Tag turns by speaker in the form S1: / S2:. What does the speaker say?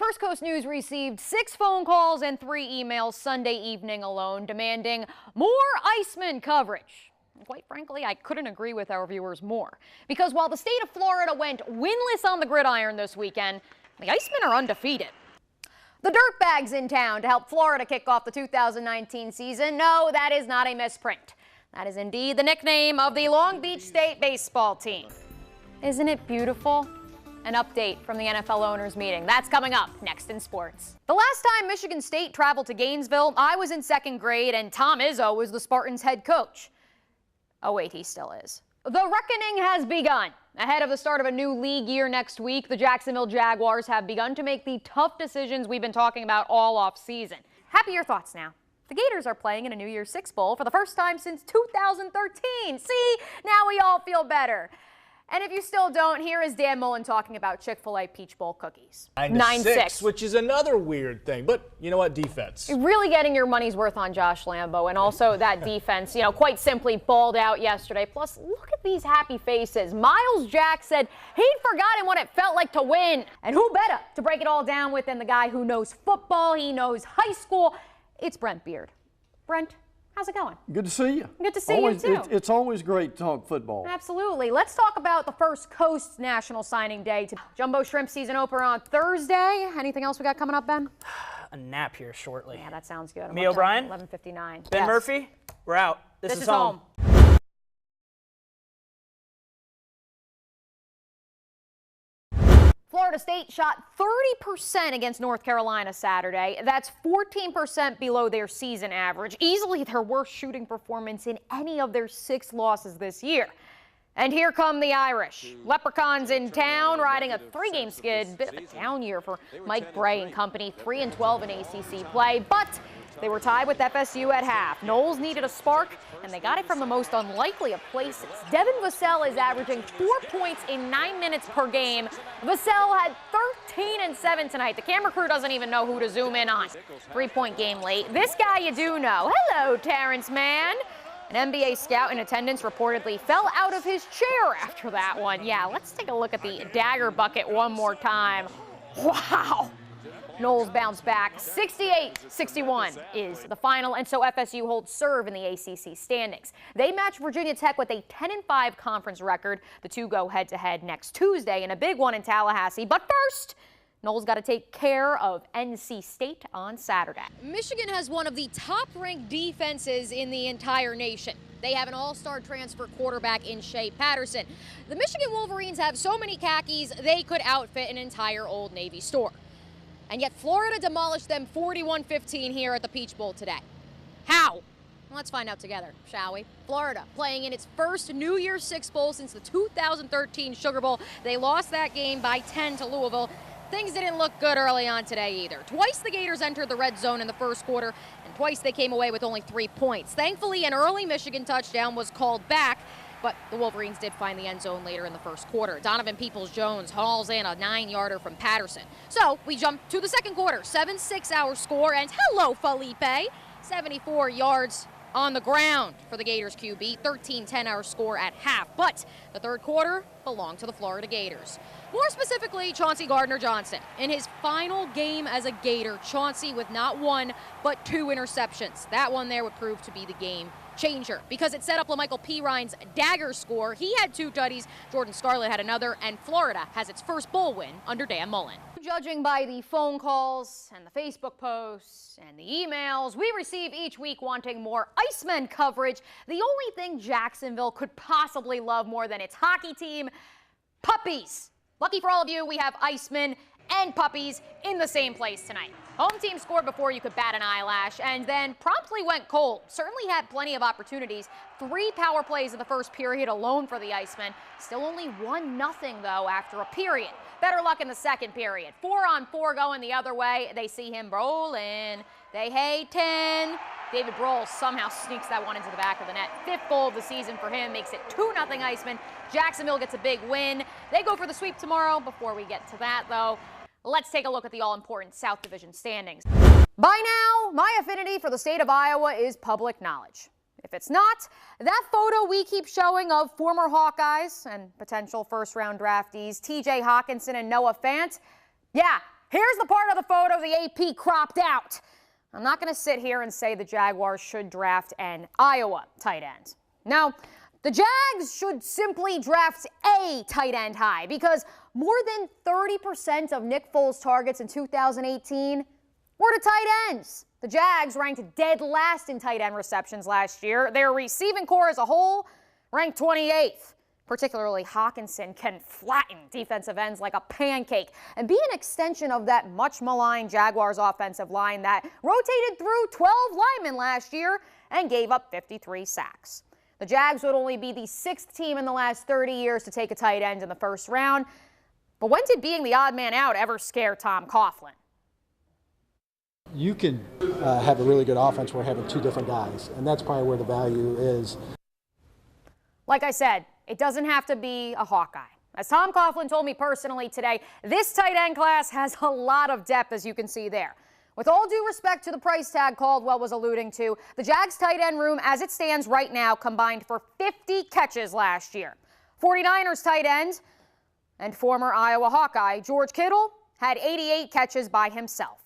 S1: First Coast News received 6 phone calls and 3 emails Sunday evening alone demanding more Iceman coverage. Quite frankly, I couldn't agree with our viewers more. Because while the state of Florida went winless on the gridiron this weekend, the Icemen are undefeated. The Dirtbags in town to help Florida kick off the 2019 season. No, that is not a misprint. That is indeed the nickname of the Long Beach State baseball team. Isn't it beautiful? An update from the NFL owners meeting. That's coming up next in sports. The last time Michigan State traveled to Gainesville, I was in 2nd grade and Tom Izzo was the Spartans' head coach. Oh wait, he still is. The reckoning has begun. Ahead of the start of a new league year next week, the Jacksonville Jaguars have begun to make the tough decisions we've been talking about all off season. Happier thoughts now. The Gators are playing in a New Year's Six Bowl for the first time since 2013. See, now we all feel better. And if you still don't, here is Dan Mullen talking about Chick-fil-A Peach Bowl cookies.
S2: 9-6, which is another weird thing. But you know what? Defense.
S1: You're really getting your money's worth on Josh Lambo, and also that defense, quite simply balled out yesterday. Plus, look at these happy faces. Miles Jack said he'd forgotten what it felt like to win. And who better to break it all down with than the guy who knows football, he knows high school. It's Brent Beard. Brent, how's it going?
S3: Good to see you.
S1: Good to see you, too.
S3: It's always great to talk football.
S1: Absolutely. Let's talk about the First Coast National Signing Day. Jumbo Shrimp season opener on Thursday. Anything else we got coming up, Ben?
S4: A nap here shortly.
S1: Yeah, that sounds good.
S4: Me O'Brien?
S1: 11:59.
S4: Ben Murphy? We're out. This is home.
S1: Florida State shot 30% against North Carolina Saturday. That's 14% below their season average, easily their worst shooting performance in any of their 6 losses this year. And here come the Irish. Leprechauns in town, riding a 3-game skid. Bit of a down year for Mike Bray and company, 3-12 in ACC play, but they were tied with FSU at half. Noles needed a spark, and they got it from the most unlikely of places. Devin Vassell is averaging 4 points in 9 minutes per game. Vassell had 13 and 7 tonight. The camera crew doesn't even know who to zoom in on. 3-point game late. This guy you do know. Hello, Terrence Mann. An NBA scout in attendance reportedly fell out of his chair after that one. Yeah, let's take a look at the dagger bucket one more time. Wow. Noles bounced back. 68-61 is the final, and so FSU holds serve in the ACC standings. They match Virginia Tech with a 10-5 conference record. The two go head-to-head next Tuesday in a big one in Tallahassee. But first, Noles got to take care of NC State on Saturday. Michigan has one of the top-ranked defenses in the entire nation. They have an all-star transfer quarterback in Shea Patterson. The Michigan Wolverines have so many khakis, they could outfit an entire Old Navy store. And yet Florida demolished them 41-15 here at the Peach Bowl today. How? Let's find out together, shall we? Florida playing in its first New Year's Six Bowl since the 2013 Sugar Bowl. They lost that game by 10 to Louisville. Things didn't look good early on today either. Twice the Gators entered the red zone in the first quarter, and twice they came away with only 3 points. Thankfully, an early Michigan touchdown was called back, but the Wolverines did find the end zone later in the first quarter. Donovan Peoples-Jones hauls in a 9-yarder from Patterson. So we jump to the second quarter, 7-6 our score, and hello, Felipe, 74 yards on the ground for the Gators QB, 13-10 our score at half. But the third quarter belonged to the Florida Gators. More specifically, Chauncey Gardner-Johnson. In his final game as a Gator, Chauncey with not 1, but 2 interceptions. That one there would prove to be the game changer because it set up LaMichael Pirines' dagger score. He had 2 tutties, Jordan Scarlett had another, and Florida has its first bowl win under Dan Mullen. Judging by the phone calls and the Facebook posts and the emails we receive each week wanting more Icemen coverage, the only thing Jacksonville could possibly love more than its hockey team, puppies. Lucky for all of you, we have Icemen and puppies in the same place tonight. Home team scored before you could bat an eyelash and then promptly went cold. Certainly had plenty of opportunities. 3 power plays in the first period alone for the Icemen. Still only 1-0 though after a period. Better luck in the second period. 4-on-4 going the other way. They see him rolling. They hate 10. David Brohl somehow sneaks that one into the back of the net. 5th goal of the season for him, makes it 2-0 Icemen. Jacksonville gets a big win. They go for the sweep tomorrow. Before we get to that, though, let's take a look at the all-important South Division standings. By now, my affinity for the state of Iowa is public knowledge. If it's not, that photo we keep showing of former Hawkeyes and potential first-round draftees TJ Hawkinson and Noah Fant, yeah, here's the part of the photo the AP cropped out. I'm not going to sit here and say the Jaguars should draft an Iowa tight end. No, the Jags should simply draft a tight end high because more than 30% of Nick Foles' targets in 2018 were to tight ends. The Jags ranked dead last in tight end receptions last year. Their receiving core as a whole ranked 28th. Particularly Hawkinson can flatten defensive ends like a pancake and be an extension of that much maligned Jaguars offensive line that rotated through 12 linemen last year and gave up 53 sacks. The Jags would only be the 6th team in the last 30 years to take a tight end in the first round. But when did being the odd man out ever scare Tom Coughlin?
S5: You can have a really good offense where having two different guys, and that's probably where the value is.
S1: Like I said, it doesn't have to be a Hawkeye. As Tom Coughlin told me personally today, this tight end class has a lot of depth, as you can see there. With all due respect to the price tag Caldwell was alluding to, the Jags tight end room as it stands right now combined for 50 catches last year. 49ers tight end and former Iowa Hawkeye George Kittle had 88 catches by himself.